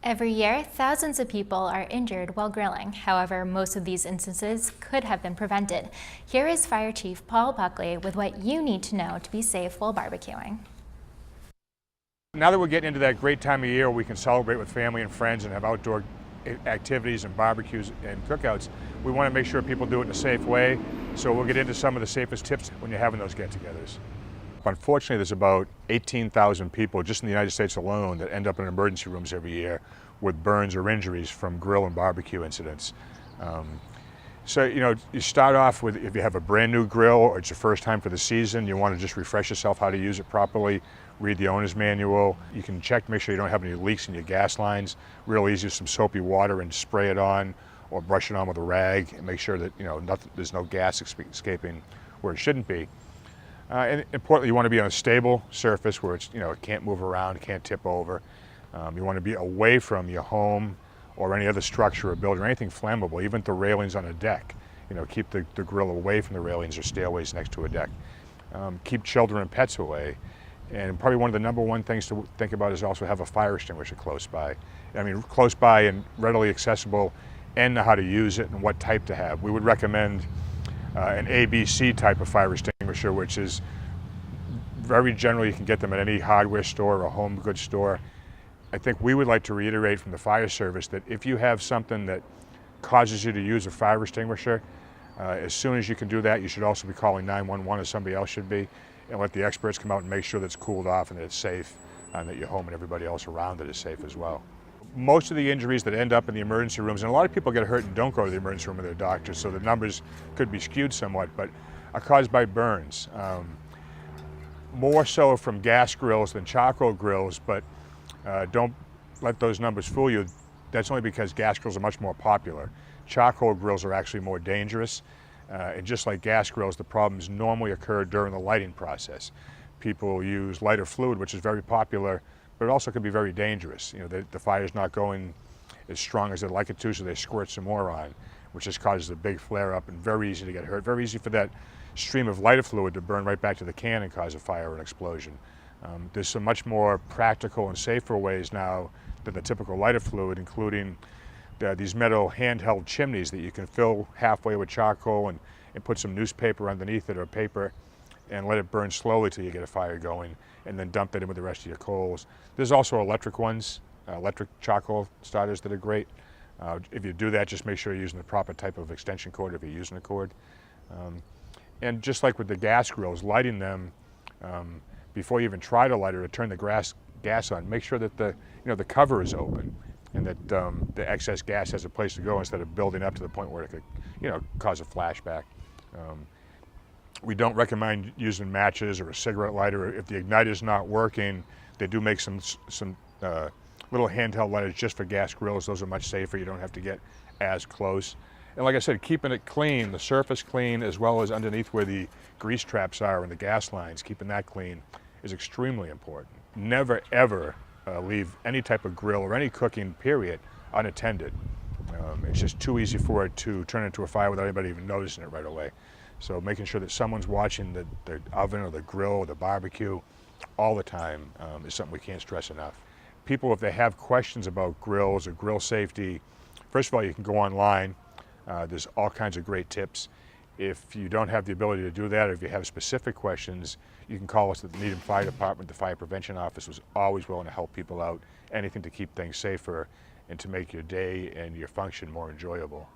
Every year, thousands of people are injured while grilling. However, most of these instances could have been prevented. Here is Fire Chief Paul Buckley with what you need to know to be safe while barbecuing. Now that we're getting into that great time of year where we can celebrate with family and friends and have outdoor activities and barbecues and cookouts, we want to make sure people do it in a safe way. So we'll get into some of the safest tips when you're having those get-togethers. Unfortunately, there's about 18,000 people just in the United States alone that end up in emergency rooms every year with burns or injuries from grill and barbecue incidents. So, you start off with, if you have a brand new grill or it's your first time for the season, you want to just refresh yourself how to use it properly, read the owner's manual. You can check to make sure you don't have any leaks in your gas lines. Real easy, some soapy water and spray it on or brush it on with a rag and make sure that, there's no gas escaping where it shouldn't be. And importantly, you want to be on a stable surface where it's, it can't move around, it can't tip over. You want to be away from your home or any other structure or building or anything flammable, even the railings on a deck. Keep the grill away from the railings or stairways next to a deck. Keep children and pets away. And probably one of the number one things to think about is also have a fire extinguisher close by. Close by and readily accessible, and know how to use it and what type to have. We would recommend an ABC type of fire extinguisher, which is very generally, you can get them at any hardware store or home goods store. I think we would like to reiterate from the fire service that if you have something that causes you to use a fire extinguisher, as soon as you can do that, you should also be calling 911, as somebody else should be, and let the experts come out and make sure that it's cooled off and that it's safe, and that your home and everybody else around it is safe as well. Most of the injuries that end up in the emergency rooms, and a lot of people get hurt and don't go to the emergency room with their doctors, so the numbers could be skewed somewhat, but are caused by burns. More so from gas grills than charcoal grills, but don't let those numbers fool you. That's only because gas grills are much more popular. Charcoal grills are actually more dangerous, and just like gas grills, the problems normally occur during the lighting process. People use lighter fluid, which is very popular, but it also can be very dangerous. The fire's not going as strong as they'd like it to, so they squirt some more on, which just causes a big flare up and very easy to get hurt. Very easy for that stream of lighter fluid to burn right back to the can and cause a fire or an explosion. There's some much more practical and safer ways now than the typical lighter fluid, including these metal handheld chimneys that you can fill halfway with charcoal and put some newspaper underneath it or paper and let it burn slowly till you get a fire going, and then dump that in with the rest of your coals. There's also electric ones, electric charcoal starters that are great. If you do that, just make sure you're using the proper type of extension cord if you're using a cord. And just like with the gas grills, lighting them before you even try to light it or turn the gas on, make sure that the cover is open and that the excess gas has a place to go instead of building up to the point where it could cause a flashback. We don't recommend using matches or a cigarette lighter. If the igniter's not working, they do make some little handheld lighters just for gas grills. Those are much safer. You don't have to get as close. And like I said, keeping it clean, the surface clean, as well as underneath where the grease traps are and the gas lines, keeping that clean is extremely important. Never, ever leave any type of grill or any cooking, period, unattended. It's just too easy for it to turn into a fire without anybody even noticing it right away. So making sure that someone's watching the oven or the grill or the barbecue all the time is something we can't stress enough. People, if they have questions about grills or grill safety, first of all, you can go online. There's all kinds of great tips. If you don't have the ability to do that, or if you have specific questions, you can call us at the Needham Fire Department. The Fire Prevention Office was always willing to help people out, anything to keep things safer and to make your day and your function more enjoyable.